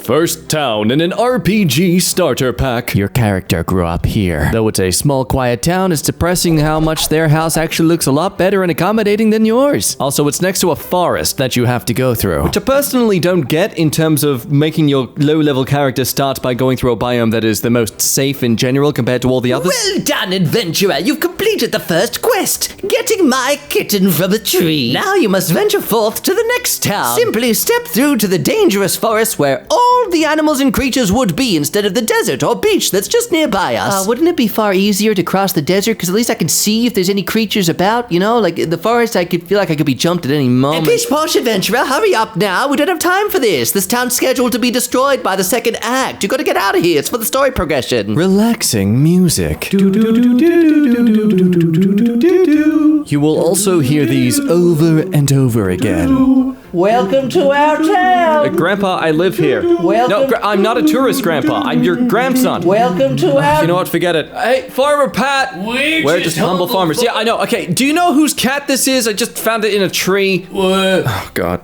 First town in an RPG starter pack. Your character grew up here. Though it's a small, quiet town, it's depressing how much their house actually looks a lot better and accommodating than yours. Also, it's next to a forest that you have to go through, which I personally don't get in terms of making your low-level character start by going through a biome that is the most safe in general compared to all the others. Well done, adventurer. You've completed the first quest, getting my kitten from a tree. Now you must venture forth to the next town. Simply step through to the dangerous forest where all the animals and creatures would be instead of the desert or beach that's just nearby us. Wouldn't it be far easier to cross the desert? Because at least I can see if there's any creatures about, you know? Like, in the forest, I could feel like I could be jumped at any moment. Pish posh, adventurer, hurry up now. We don't have time for this. This town's scheduled to be destroyed by the second act. You gotta get out of here. It's for the story progression. Relaxing music. You will also hear these over and over again. Welcome to our town. Grandpa, I live here. Welcome. No, I'm not a tourist, Grandpa. I'm your grandson. Welcome to our... You know what? Forget it. Hey, Farmer Pat. We're just humble farmers. Yeah, I know. Okay, do you know whose cat this is? I just found it in a tree. Oh, God.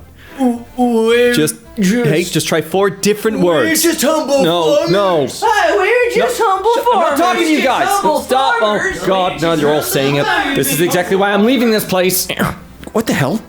Just try 4 different words. We're just humble farmers. No. Hey, we're just humble farmers. I'm not talking to you guys. Stop. Oh, God. No, you're all saying it. This is exactly why I'm leaving this place. What the hell?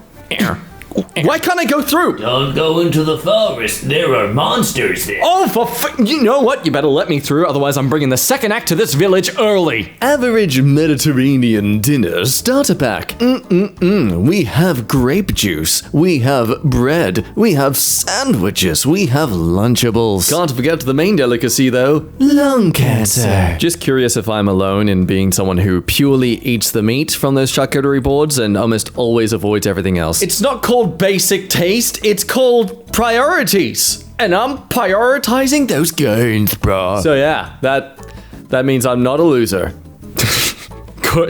Why can't I go through? Don't go into the forest. There are monsters there. Oh, you know what? You better let me through, otherwise I'm bringing the second act to this village early. Average Mediterranean dinner starter pack. We have grape juice. We have bread. We have sandwiches. We have Lunchables. Can't forget the main delicacy, though. Lung cancer. Just curious if I'm alone in being someone who purely eats the meat from those charcuterie boards and almost always avoids everything else. It's not called basic taste, it's called priorities. And I'm prioritizing those gains, bro. So yeah, that means I'm not a loser.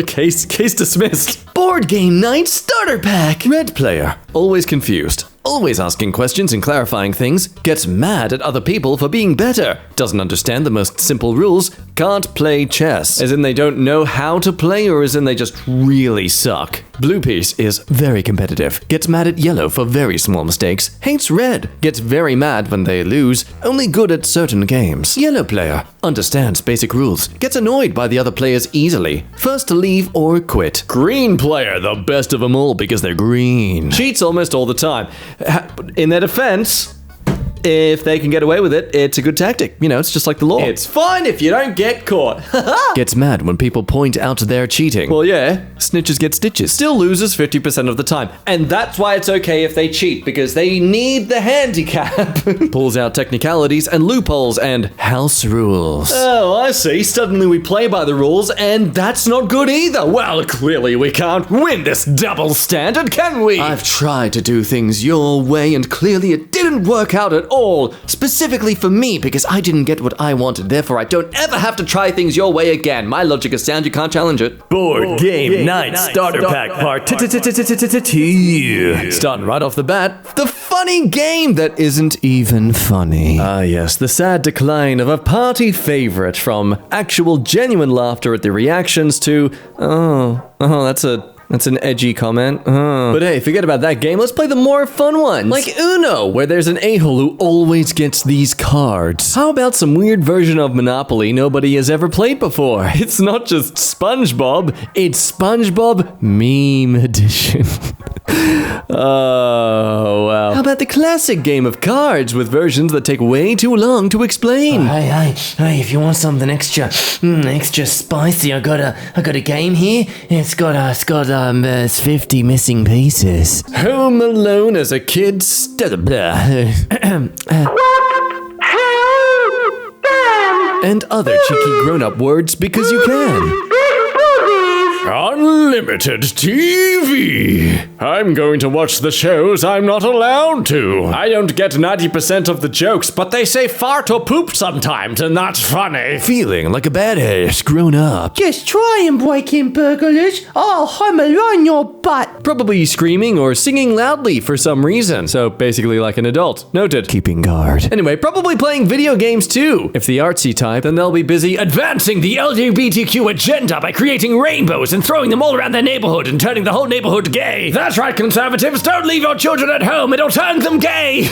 Case dismissed. Board game night starter pack. Red player. Always confused. Always asking questions and clarifying things. Gets mad at other people for being better. Doesn't understand the most simple rules. Can't play chess. As in they don't know how to play, or as in they just really suck. Blue piece is very competitive. Gets mad at yellow for very small mistakes. Hates red. Gets very mad when they lose. Only good at certain games. Yellow player. Understands basic rules. Gets annoyed by the other players easily. First to leave or quit. Green player. The best of them all because they're green. Cheats almost all the time. In their defense, if they can get away with it, it's a good tactic. You know, it's just like the law. It's fine if you don't get caught. Gets mad when people point out their cheating. Well, yeah, snitches get stitches. Still loses 50% of the time. And that's why it's okay if they cheat, because they need the handicap. Pulls out technicalities and loopholes and house rules. Oh, I see. Suddenly we play by the rules, and that's not good either. Well, clearly we can't win this double standard, can we? I've tried to do things your way, and clearly it didn't work out at all, specifically for me, because I didn't get what I wanted. Therefore, I don't ever have to try things your way again. My logic is sound, you can't challenge it. Board game night starter pack part 2. Starting right off the bat, the funny game that isn't even funny. Ah yes, the sad decline of a party favorite, from actual genuine laughter at the reactions to, that's an edgy comment. But hey, forget about that game. Let's play the more fun ones. Like Uno, where there's an a-hole who always gets these cards. How about some weird version of Monopoly nobody has ever played before? It's not just SpongeBob, it's SpongeBob Meme Edition. Oh, wow. How about the classic game of cards with versions that take way too long to explain? Hey, if you want something extra spicy, I got a game here. It's got 50 missing pieces. Home Alone as a kid and other cheeky grown-up words because you can. Unlimited TV. I'm going to watch the shows I'm not allowed to. I don't get 90% of the jokes, but they say fart or poop sometimes, and that's funny. Feeling like a badass grown up. Just try and break in, burglars. I'll Home Alone your butt. Probably screaming or singing loudly for some reason. So basically like an adult. Noted. Keeping guard. Anyway, probably playing video games too. If the artsy type, then they'll be busy advancing the LGBTQ agenda by creating rainbows and throwing them all around their neighborhood and turning the whole neighborhood gay. That's right, conservatives. Don't leave your children at home. It'll turn them gay.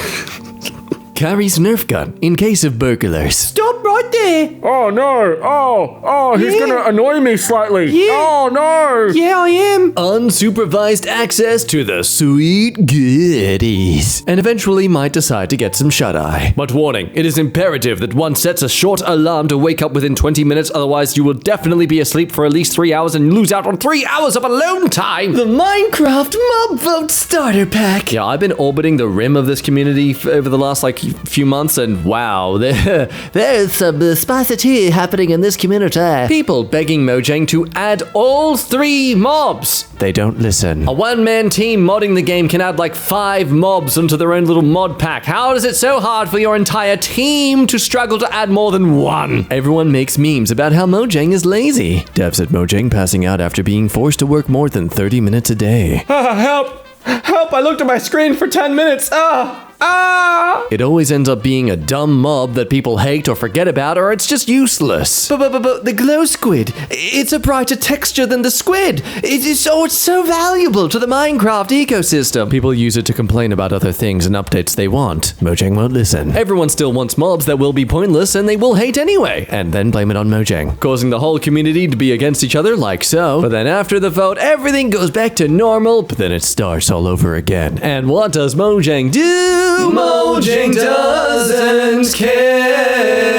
carries Nerf gun in case of burglars. Stop right there. Oh no! Oh, he's gonna annoy me slightly. Yeah. Oh no! Yeah, I am. Unsupervised access to the sweet goodies. And eventually might decide to get some shut-eye. But warning, it is imperative that one sets a short alarm to wake up within 20 minutes, otherwise you will definitely be asleep for at least 3 hours and lose out on 3 hours of alone time. The Minecraft Mob Vote Starter Pack. Yeah, I've been orbiting the rim of this community over the last few months, and wow, There's some spicy tea happening in this community. people begging Mojang to add all 3 mobs. They don't listen. A one-man team modding the game can add like 5 mobs onto their own little mod pack. How is it so hard for your entire team to struggle to add more than 1? Everyone makes memes about how Mojang is lazy. Devs at Mojang passing out after being forced to work more than 30 minutes a day. Help! Help! I looked at my screen for 10 minutes. It always ends up being a dumb mob that people hate or forget about, or it's just useless. But the glow squid, it's a brighter texture than the squid. It's so valuable to the Minecraft ecosystem. People use it to complain about other things and updates they want. Mojang won't listen. Everyone still wants mobs that will be pointless and they will hate anyway, and then blame it on Mojang, causing the whole community to be against each other like so. But then after the vote, everything goes back to normal, but then it starts all over again. And what does Mojang do? Mojang doesn't care.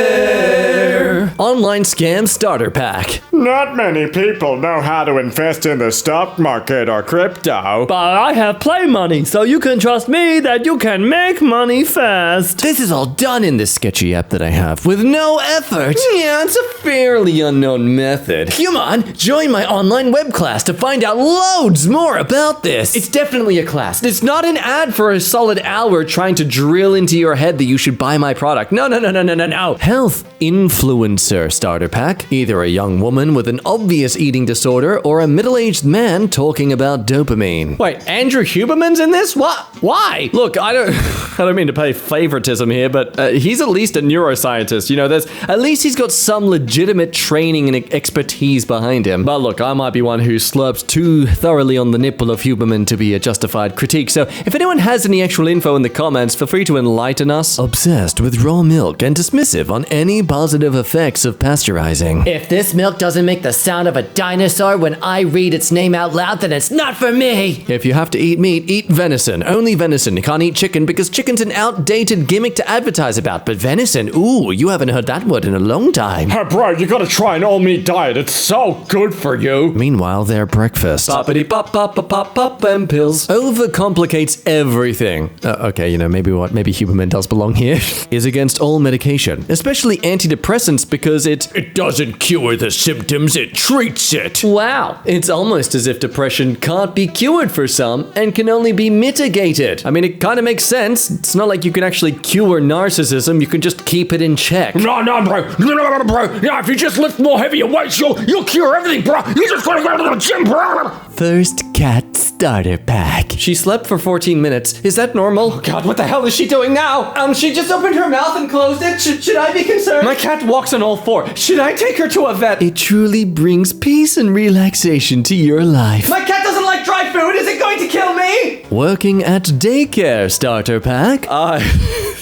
Online scam starter pack. Not many people know how to invest in the stock market or crypto. But I have play money, so you can trust me that you can make money fast. This is all done in this sketchy app that I have with no effort. Yeah, it's a fairly unknown method. Come on, join my online web class to find out loads more about this. It's definitely a class. It's not an ad for a solid hour trying to drill into your head that you should buy my product. No. Health influencer starter pack. Either a young woman with an obvious eating disorder or a middle-aged man talking about dopamine. Wait, Andrew Huberman's in this? What? Why? Look, I don't mean to play favoritism here, but he's at least a neuroscientist. You know, at least he's got some legitimate training and expertise behind him. But look, I might be one who slurps too thoroughly on the nipple of Huberman to be a justified critique. So if anyone has any actual info in the comments, feel free to enlighten us. Obsessed with raw milk and dismissive on any positive effects of pasteurizing. If this milk doesn't make the sound of a dinosaur when I read its name out loud, then it's not for me. If you have to eat meat, eat venison. Only venison. You can't eat chicken because chicken's an outdated gimmick to advertise about. But venison, ooh, you haven't heard that word in a long time. Hey bro, you gotta try an all-meat diet. It's so good for you. Meanwhile, their breakfast. Poppity pop pop pop pop pop and pills. Overcomplicates everything. Okay, you know, maybe Huberman does belong here. Is against all medication, especially antidepressants, because it doesn't cure the symptoms, it treats it. Wow. It's almost as if depression can't be cured for some and can only be mitigated. I mean, it kind of makes sense. It's not like you can actually cure narcissism, you can just keep it in check. No, bro. Yeah, if you just lift more heavier weights, you'll cure everything, bro. You just gotta go to the gym, bro. First cat starter pack. She slept for 14 minutes. Is that normal? Oh God, what the hell is she doing now? She just opened her mouth and closed it. Should I be concerned? My cat walks on all 4. Should I take her to a vet? It truly brings peace and relaxation to your life. My cat doesn't like dry food. Is it going to kill me? Working at daycare starter pack.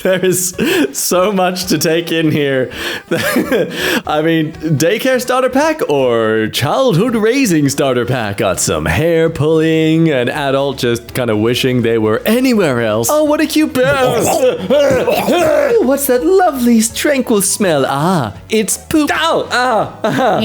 There is so much to take in here. I mean, daycare starter pack or childhood raising starter pack. Got some hair pulling, an adult just kind of wishing they were anywhere else. Oh, what a cute bear. What's that lovely, tranquil smell? It's poop. Ow! A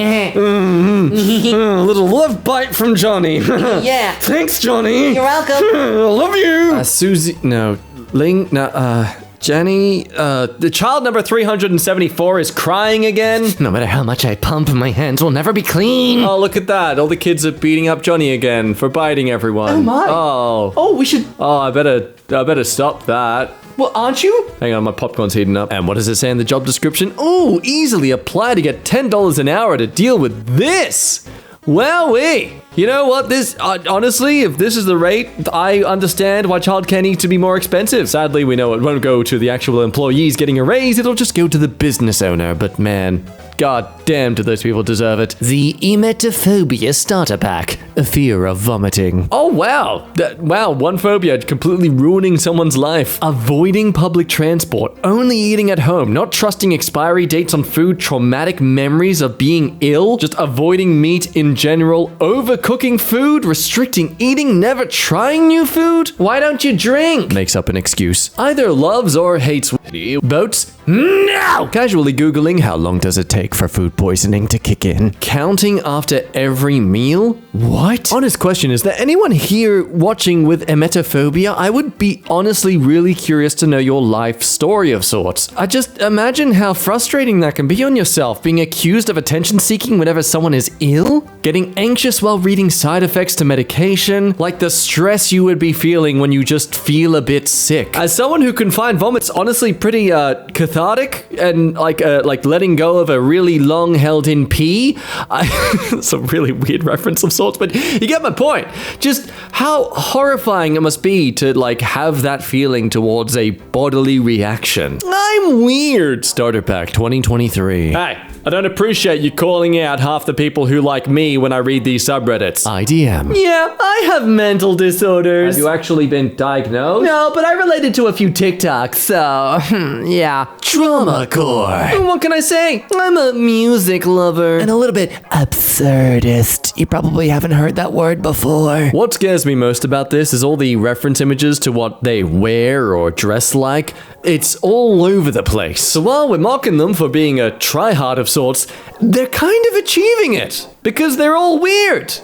little love bite from Johnny. Yeah. Thanks, Johnny. You're welcome. I love you. Susie, no. Ling, no, Jenny, the child number 374 is crying again. No matter how much I pump, my hands will never be clean. Oh, look at that. All the kids are beating up Johnny again for biting everyone. Oh, my. Oh, we should... Oh, I better stop that. Well, aren't you? Hang on, my popcorn's heating up. And what does it say in the job description? Oh, easily apply to get $10 an hour to deal with this. Wowee. You know what, this, honestly, if this is the rate, I understand why childcare needs to be more expensive. Sadly, we know it won't go to the actual employees getting a raise, it'll just go to the business owner. But man, God damn, do those people deserve it. The emetophobia starter pack. A fear of vomiting. Oh, wow. Wow, one phobia completely ruining someone's life. Avoiding public transport, only eating at home, not trusting expiry dates on food, traumatic memories of being ill, just avoiding meat in general, overcooking food, restricting eating, never trying new food. Why don't you drink? Makes up an excuse. Either loves or hates boats. No! Casually Googling how long does it take for food poisoning to kick in. Counting after every meal? What? Honest question, is there anyone here watching with emetophobia? I would be honestly really curious to know your life story of sorts. I just imagine how frustrating that can be on yourself, being accused of attention seeking whenever someone is ill, getting anxious while reading side effects to medication, like the stress you would be feeling when you just feel a bit sick. As someone who can find vomits honestly pretty cathartic and like letting go of a really long held in pee. It's a really weird reference of sorts, but you get my point. Just how horrifying it must be to like have that feeling towards a bodily reaction. I'm weird. Starter Pack 2023. Hey, I don't appreciate you calling out half the people who like me when I read these subreddits. IDM. Yeah, I have mental disorders. Have you actually been diagnosed? No, but I related to a few TikToks, so yeah. Trauma core. What can I say? I'm a music lover. And a little bit absurdist. You probably haven't heard that word before. What scares me most about this is all the reference images to what they wear or dress like. It's all over the place. So while we're mocking them for being a tryhard of sorts, they're kind of achieving it. Because they're all weird.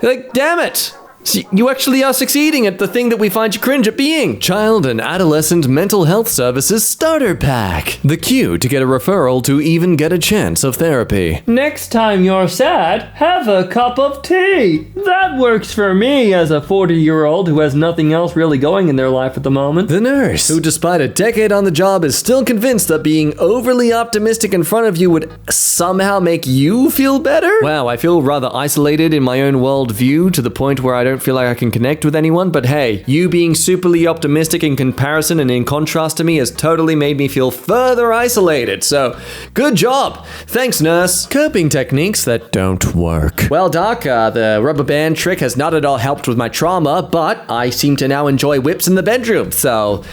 Like, damn it. So you actually are succeeding at the thing that we find you cringe at being. Child and Adolescent Mental Health Services Starter Pack. The cue to get a referral to even get a chance of therapy. Next time you're sad, have a cup of tea. That works for me as a 40-year-old who has nothing else really going in their life at the moment. The nurse, who despite a decade on the job is still convinced that being overly optimistic in front of you would somehow make you feel better? Wow, I feel rather isolated in my own worldview to the point where I don't feel like I can connect with anyone, but hey, you being superly optimistic in comparison and in contrast to me has totally made me feel further isolated, so good job. Thanks, nurse. Coping techniques that don't work. Well, Doc, the rubber band trick has not at all helped with my trauma, but I seem to now enjoy whips in the bedroom, so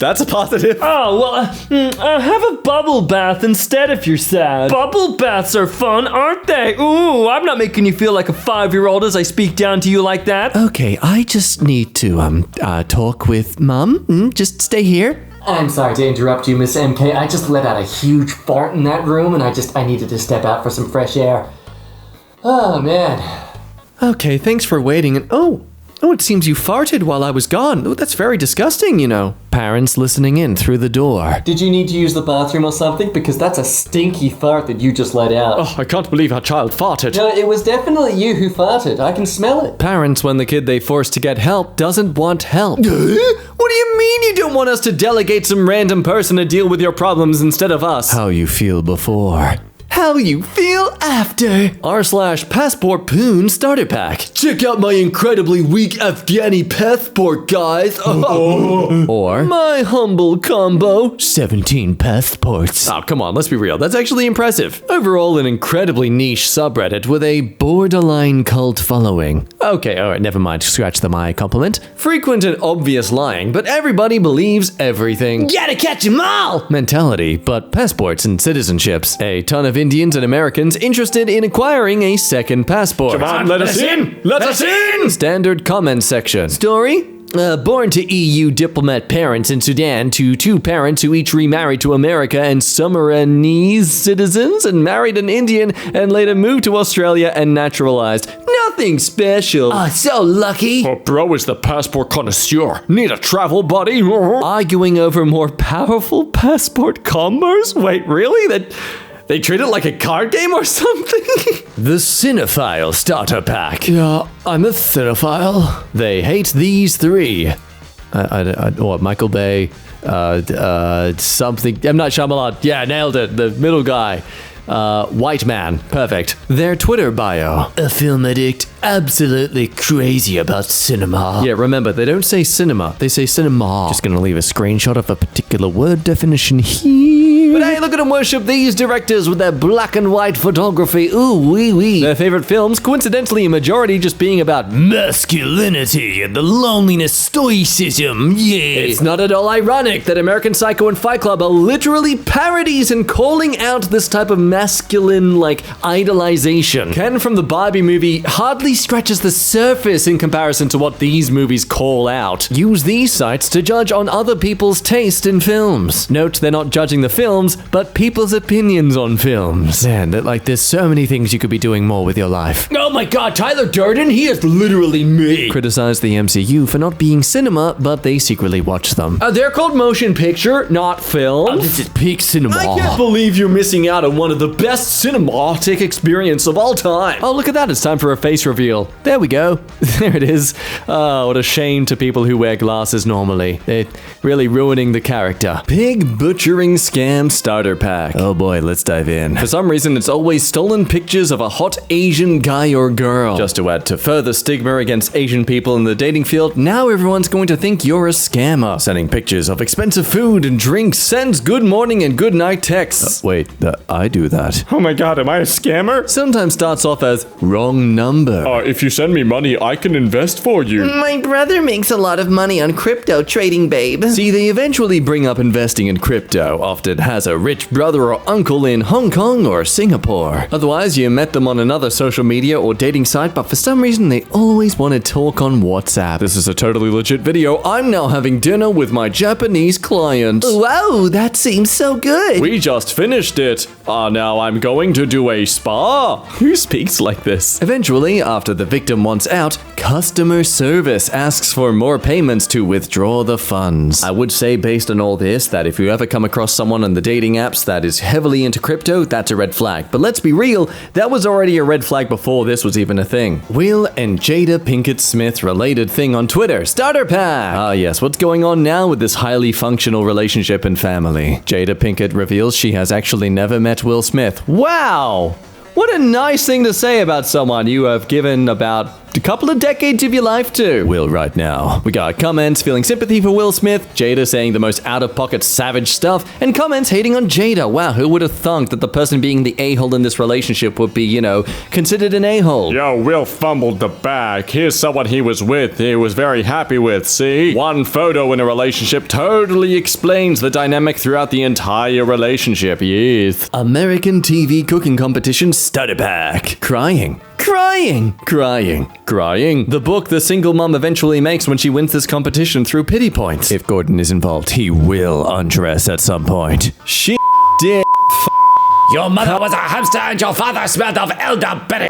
that's a positive. Oh, well, have a bubble bath instead if you're sad. Bubble baths are fun, aren't they? Ooh, I'm not making you feel like a 5-year-old as I speak down to you like that. Okay, I just need to, talk with Mom. Just stay here. I'm sorry to interrupt you, Miss EmKay. I just let out a huge fart in that room, and I needed to step out for some fresh air. Oh, man. Okay, thanks for waiting, and oh, it seems you farted while I was gone. Oh, that's very disgusting, you know. Parents listening in through the door. Did you need to use the bathroom or something? Because that's a stinky fart that you just let out. Oh, I can't believe our child farted. No, it was definitely you who farted. I can smell it. Parents, when the kid they forced to get help doesn't want help. What do you mean you don't want us to delegate some random person to deal with your problems instead of us? How you feel before. How you feel after. r/passport poon starter pack. Check out my incredibly weak Afghani passport, guys. Or my humble combo. 17 passports. Oh, come on, let's be real. That's actually impressive. Overall, an incredibly niche subreddit with a borderline cult following. Okay, alright, never mind. Scratch the my compliment. Frequent and obvious lying, but everybody believes everything. Gotta catch 'em all! Mentality, but passports and citizenships. A ton of Indians and Americans interested in acquiring a second passport. Come on, let us in! Let us in! Standard comment section. Story? Born to EU diplomat parents in Sudan to two parents who each remarried to America and Surinamese citizens and married an Indian and later moved to Australia and naturalized. Nothing special. Oh, so lucky. Oh, bro is the passport connoisseur. Need a travel buddy? Arguing over more powerful passport combos? Wait, really? They treat it like a card game or something? The Cinephile Starter Pack. Yeah, I'm a cinephile. They hate these three. Michael Bay, something. M. Night Shyamalan. Yeah, nailed it. The middle guy. White man. Perfect. Their Twitter bio. A film addict, absolutely crazy about cinema. Yeah, remember, they don't say cinema. They say cinema. Just gonna leave a screenshot of a particular word definition here. But hey, look at them worship these directors with their black and white photography. Ooh, wee wee. Their favorite films, coincidentally, a majority just being about masculinity and the loneliness, stoicism. Yeah. It's not at all ironic that American Psycho and Fight Club are literally parodies and calling out this type of masculine, like, idolization. Ken from the Barbie movie hardly scratches the surface in comparison to what these movies call out. Use these sites to judge on other people's taste in films. Note they're not judging the films, but people's opinions on films. Man, there's so many things you could be doing more with your life. Oh my god, Tyler Durden, he is literally me. Criticize the MCU for not being cinema, but they secretly watch them. They're called motion picture, not film. This is peak cinema. I can't believe you're missing out on one of the best cinematic experience of all time. Oh, look at that. It's time for a face reveal. There we go. There it is. Oh, what a shame to people who wear glasses normally. They're really ruining the character. Pig butchering scam starter pack. Oh boy, let's dive in. For some reason, it's always stolen pictures of a hot Asian guy or girl. Just to add to further stigma against Asian people in the dating field, now everyone's going to think you're a scammer. Sending pictures of expensive food and drinks, sends good morning and good night texts. Wait, I do that. Oh my god, am I a scammer? Sometimes starts off as wrong number. If you send me money, I can invest for you. My brother makes a lot of money on crypto trading, babe. See, they eventually bring up investing in crypto, often has a rich brother or uncle in Hong Kong or Singapore. Otherwise, you met them on another social media or dating site, but for some reason, they always want to talk on WhatsApp. This is a totally legit video. I'm now having dinner with my Japanese client. Wow, that seems so good. We just finished it. Now I'm going to do a spa. Who speaks like this? Eventually, after the victim wants out, customer service asks for more payments to withdraw the funds. I would say, based on all this, that if you ever come across someone on the dating apps that is heavily into crypto, that's a red flag. But let's be real, that was already a red flag before this was even a thing. Will and Jada Pinkett Smith related thing on Twitter. Starter pack! Ah yes, what's going on now with this highly functional relationship and family? Jada Pinkett reveals she has actually never met Will Smith. Wow! What a nice thing to say about someone you have given about a couple of decades of your life to. Will right now. We got comments feeling sympathy for Will Smith, Jada saying the most out-of-pocket savage stuff, and comments hating on Jada. Wow, who would have thunk that the person being the a-hole in this relationship would be, considered an a-hole? Yo, Will fumbled the bag. Here's someone he was with, he was very happy with, see? One photo in a relationship totally explains the dynamic throughout the entire relationship, yes. American TV cooking competition starter pack. Crying. The book the single mom eventually makes when she wins this competition through pity points. If Gordon is involved, he will undress at some point. Shit, dick, Your mother was a hamster and your father smelled of elderberry.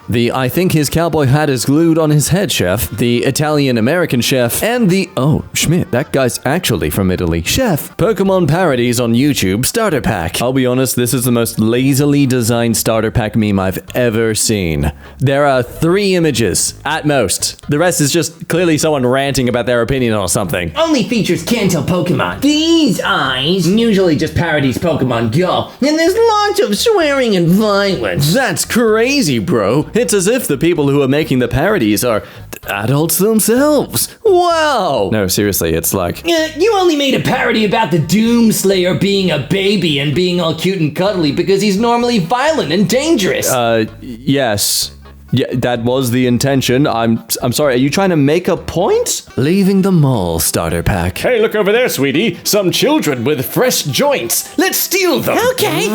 The I think his cowboy hat is glued on his head chef, the Italian-American chef, and the, oh, Schmidt, that guy's actually from Italy, chef. Pokemon parodies on YouTube starter pack. I'll be honest, this is the most lazily designed starter pack meme I've ever seen. There are 3 images, at most. The rest is just clearly someone ranting about their opinion on something. Only features Kanto Pokemon. These eyes usually just parodies Pokemon Go. And there's lots of swearing and violence. That's crazy, bro. It's as if the people who are making the parodies are adults themselves. Wow. No, seriously, it's like... You only made a parody about the Doomslayer being a baby and being all cute and cuddly because he's normally violent and dangerous. Yes. Yeah, that was the intention. I'm sorry, are you trying to make a point? Leaving the mall starter pack. Hey, look over there, sweetie. Some children with fresh joints. Let's steal them. Okay.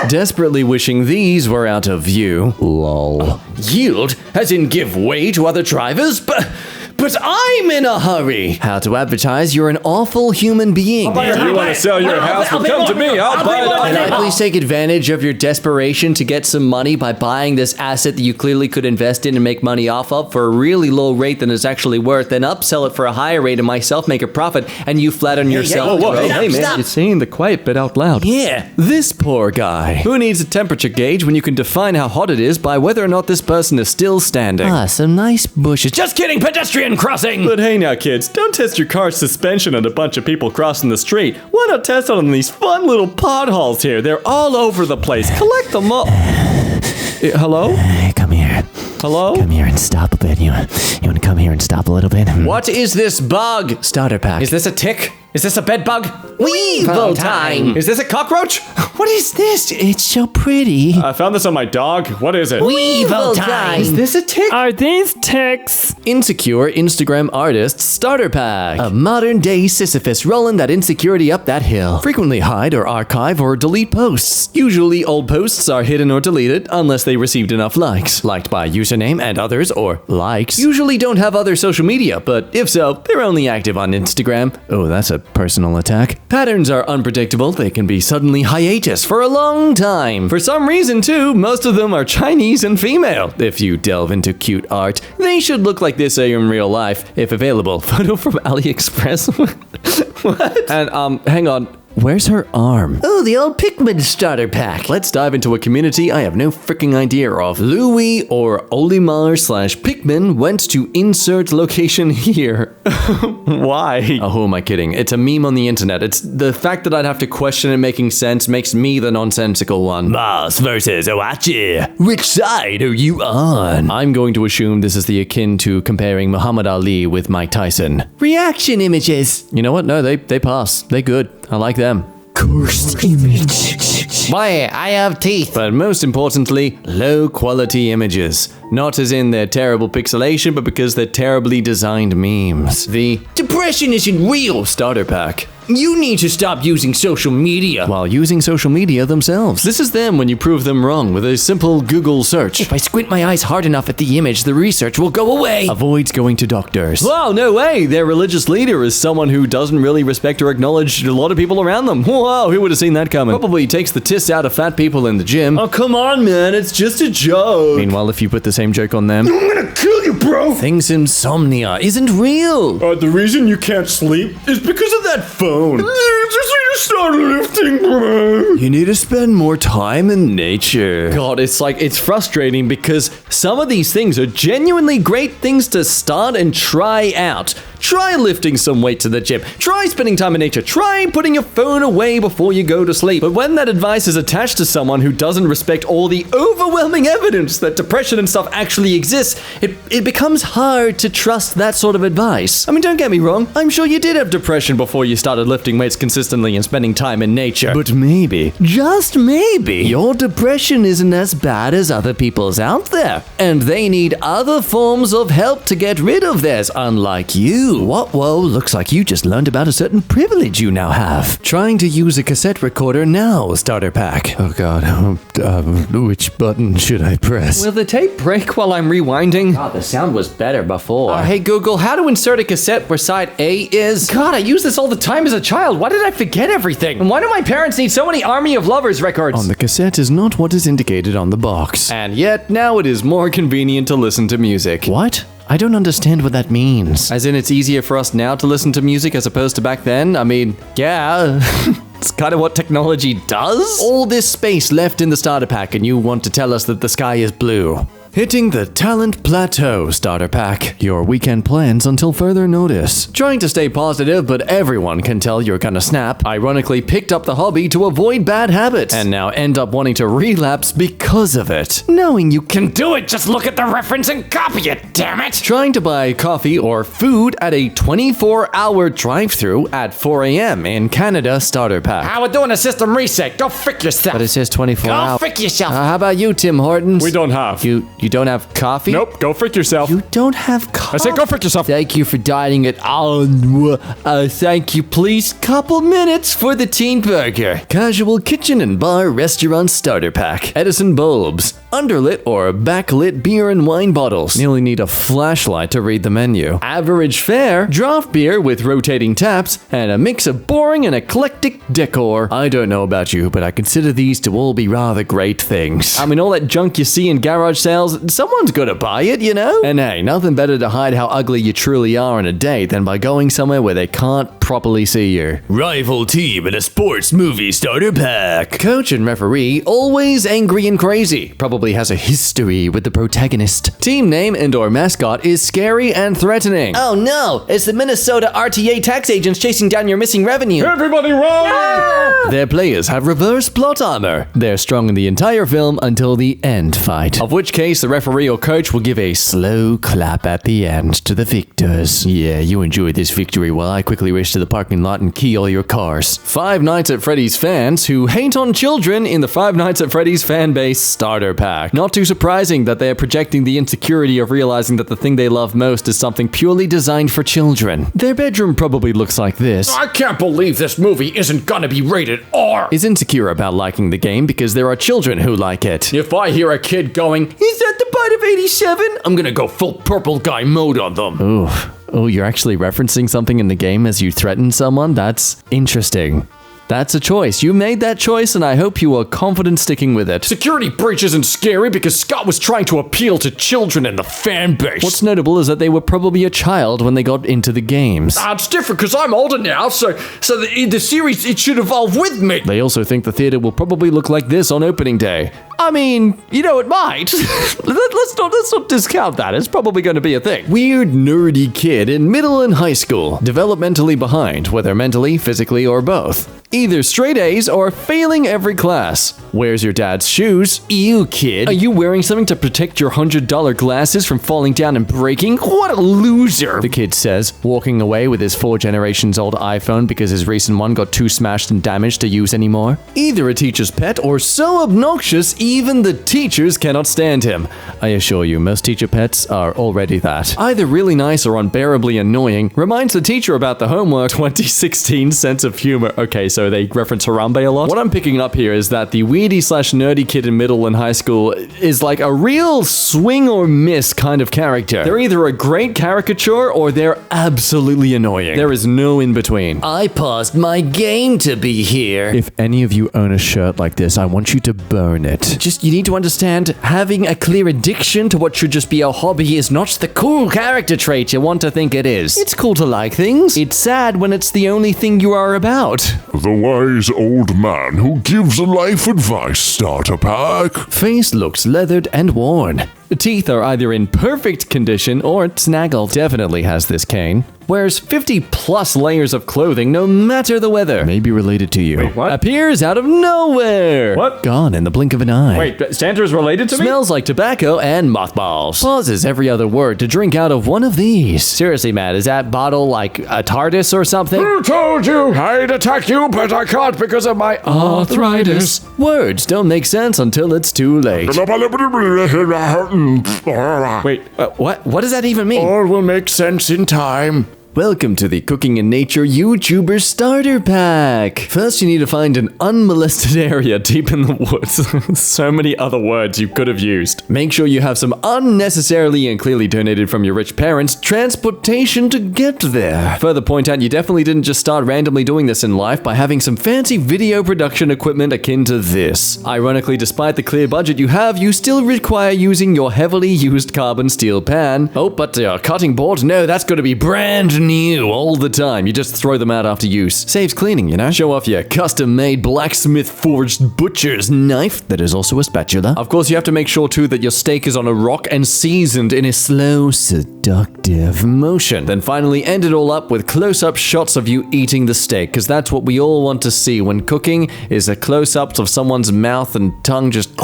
Desperately wishing these were out of view. Lol. Yield, as in give way to other drivers? But I'm in a hurry. How to advertise you're an awful human being. If you want to sell your house, well, come to me. I'll buy it. Can I please take advantage of your desperation to get some money by buying this asset that you clearly could invest in and make money off of for a really low rate than it's actually worth, then upsell it for a higher rate and myself make a profit, and you flatten yourself. Hey, man, you're saying the quiet bit out loud. Yeah. This poor guy. Who needs a temperature gauge when you can define how hot it is by whether or not this person is still standing? Some nice bushes. Just kidding, pedestrian crossing. But hey now, kids, don't test your car's suspension on a bunch of people crossing the street. Why not test it on these fun little potholes here? They're all over the place. Collect them up. Hello? Come here. Hello? Come here and stop a bit. You want to come here and stop a little bit? What is this bug? Starter pack. Is this a tick? Is this a bed bug? Weevil time! Is this a cockroach? What is this? It's so pretty. I found this on my dog. What is it? Weevil time! Is this a tick? Are these ticks? Insecure Instagram artist starter pack. A modern day Sisyphus rolling that insecurity up that hill. Frequently hide or archive or delete posts. Usually old posts are hidden or deleted unless they received enough likes. Liked by username and others or likes. Usually don't have other social media, but if so, they're only active on Instagram. Oh, that's a personal attack. Patterns are unpredictable. They can be suddenly hiatus for a long time. For some reason too, most of them are Chinese and female. If you delve into cute art, they should look like this in real life, if available. Photo from AliExpress. What? And hang on. Where's her arm? Oh, the old Pikmin starter pack. Let's dive into a community I have no freaking idea of. Louis or Olimar/Pikmin went to insert location here. Why? Oh, who am I kidding? It's a meme on the internet. It's the fact that I'd have to question it making sense makes me the nonsensical one. Mars versus Oachi. Which side are you on? I'm going to assume this is the akin to comparing Muhammad Ali with Mike Tyson. Reaction images. You know what? No, they pass. They good. I like them. Cursed image. Boy, I have teeth. But most importantly, low quality images. Not as in their terrible pixelation, but because they're terribly designed memes. The Depression isn't real. starter pack. You need to stop using social media. While using social media themselves. This is them when you prove them wrong with a simple Google search. If I squint my eyes hard enough at the image, the research will go away. Avoids going to doctors. Wow, no way! Their religious leader is someone who doesn't really respect or acknowledge a lot of people around them. Wow, who would have seen that coming? Probably takes the tiss out of fat people in the gym. Oh, come on, man. It's just a joke. Meanwhile, if you put the same joke on them, I'm gonna kill you, bro! thinks insomnia isn't real. The reason you can't sleep is because of that phone. You just need to start lifting, bro. You need to spend more time in nature. God, it's frustrating because some of these things are genuinely great things to start and try out. Try lifting some weights in the gym. Try spending time in nature. Try putting your phone away before you go to sleep. But when that advice is attached to someone who doesn't respect all the overwhelming evidence that depression and stuff actually exists, it becomes hard to trust that sort of advice. I mean, don't get me wrong. I'm sure you did have depression before you started lifting weights consistently and spending time in nature. But maybe, just maybe, your depression isn't as bad as other people's out there. And they need other forms of help to get rid of theirs, unlike you. What? Whoa, looks like you just learned about a certain privilege you now have. Trying to use a cassette recorder now, starter pack. Oh god, which button should I press? Will the tape break while I'm rewinding? God, the sound was better before. Hey Google, how to insert a cassette where side A is? God, I used this all the time as a child. Why did I forget everything? And why do my parents need so many Army of Lovers records? On the cassette is not what is indicated on the box. And yet, now it is more convenient to listen to music. What? I don't understand what that means. As in, it's easier for us now to listen to music as opposed to back then? I mean, yeah. It's kind of what technology does. All this space left in the starter pack, and you want to tell us that the sky is blue. Hitting the talent plateau, starter pack. Your weekend plans until further notice. Trying to stay positive, but everyone can tell you're gonna snap. Ironically picked up the hobby to avoid bad habits, and now end up wanting to relapse because of it. Knowing you can do it, just look at the reference and copy it, damn it! Trying to buy coffee or food at a 24-hour drive-thru at 4 a.m. in Canada, starter pack. How we're doing a system reset. Go frick yourself. But it says 24 hours. Go frick yourself. How about you, Tim Hortons? We don't have. You don't have coffee? Nope, go frick yourself. You don't have coffee? I said go frick yourself. Thank you for dining it. Thank you, please. Couple minutes for the teen burger. Casual kitchen and bar restaurant starter pack. Edison bulbs. Underlit or backlit beer and wine bottles. You only need a flashlight to read the menu. Average fare. Draft beer with rotating taps. And a mix of boring and eclectic decor. I don't know about you, but I consider these to all be rather great things. I mean, all that junk you see in garage sales, someone's gonna buy it, you know? And hey, nothing better to hide how ugly you truly are on a date than by going somewhere where they can't properly see you. Rival team in a sports movie starter pack. Coach and referee, always angry and crazy. Probably has a history with the protagonist. Team name and or mascot is scary and threatening. Oh no, it's the Minnesota RTA tax agents chasing down your missing revenue. Everybody run! Their players have reverse plot armor. They're strong in the entire film until the end fight. Of which case, the referee or coach will give a slow clap at the end to the victors. Yeah, you enjoyed this victory while I quickly race to the parking lot and key all your cars. Five Nights at Freddy's fans who hate on children in the Five Nights at Freddy's fanbase starter pack. Not too surprising that they are projecting the insecurity of realizing that the thing they love most is something purely designed for children. Their bedroom probably looks like this. I can't believe this movie isn't gonna be rated R. Is insecure about liking the game because there are children who like it. If I hear a kid going, "Is that the part of 87?" I'm gonna go full purple guy mode on them. Oof. Oh, you're actually referencing something in the game as you threaten someone? That's interesting. That's a choice. You made that choice, and I hope you are confident sticking with it. Security breach isn't scary because Scott was trying to appeal to children in the fan base. What's notable is that they were probably a child when they got into the games. It's different because I'm older now, so the series, it should evolve with me. They also think the theater will probably look like this on opening day. I mean, it might. let's not discount that. It's probably going to be a thing. Weird, nerdy kid in middle and high school, developmentally behind, whether mentally, physically, or both. Either straight A's or failing every class. Where's your dad's shoes? Ew, kid. Are you wearing something to protect your $100 glasses from falling down and breaking? What a loser, the kid says, walking away with his 4 generations old iPhone because his recent one got too smashed and damaged to use anymore. Either a teacher's pet or so obnoxious even the teachers cannot stand him. I assure you, most teacher pets are already that. Either really nice or unbearably annoying, reminds the teacher about the homework. 2016 sense of humor. Okay, so they reference Harambe a lot. What I'm picking up here is that the weedy/nerdy kid in middle and high school is like a real swing or miss kind of character. They're either a great caricature or they're absolutely annoying. There is no in between. I paused my game to be here. If any of you own a shirt like this, I want you to burn it. You need to understand, having a clear addiction to what should just be a hobby is not the cool character trait you want to think it is. It's cool to like things. It's sad when it's the only thing you are about. The wise old man who gives life advice, starter pack. Face looks leathered and worn. The teeth are either in perfect condition or snaggled. Definitely has this cane. Wears 50 plus layers of clothing no matter the weather. May be related to you. Wait, what? Appears out of nowhere. What? Gone in the blink of an eye. Wait, Santa's related to me? Smells like tobacco and mothballs. Pauses every other word to drink out of one of these. Seriously, Matt, is that bottle like a TARDIS or something? Who told you I'd attack you, but I can't because of my arthritis? Words don't make sense until it's too late. Wait, What does that even mean? all will make sense in time. Welcome to the Cooking in Nature YouTuber Starter Pack. First, you need to find an unmolested area deep in the woods. So many other words you could have used. Make sure you have some unnecessarily and clearly donated from your rich parents transportation to get there. Further point out, you definitely didn't just start randomly doing this in life by having some fancy video production equipment akin to this. Ironically, despite the clear budget you have, you still require using your heavily used carbon steel pan. Oh, but your cutting board? No, that's going to be brand new all the time. You just throw them out after use. Saves cleaning, you know? Show off your custom-made blacksmith forged butcher's knife that is also a spatula. Of course, you have to make sure too that your steak is on a rock and seasoned in a slow, seductive motion. Then finally end it all up with close-up shots of you eating the steak, because that's what we all want to see when cooking, is a close-ups of someone's mouth and tongue just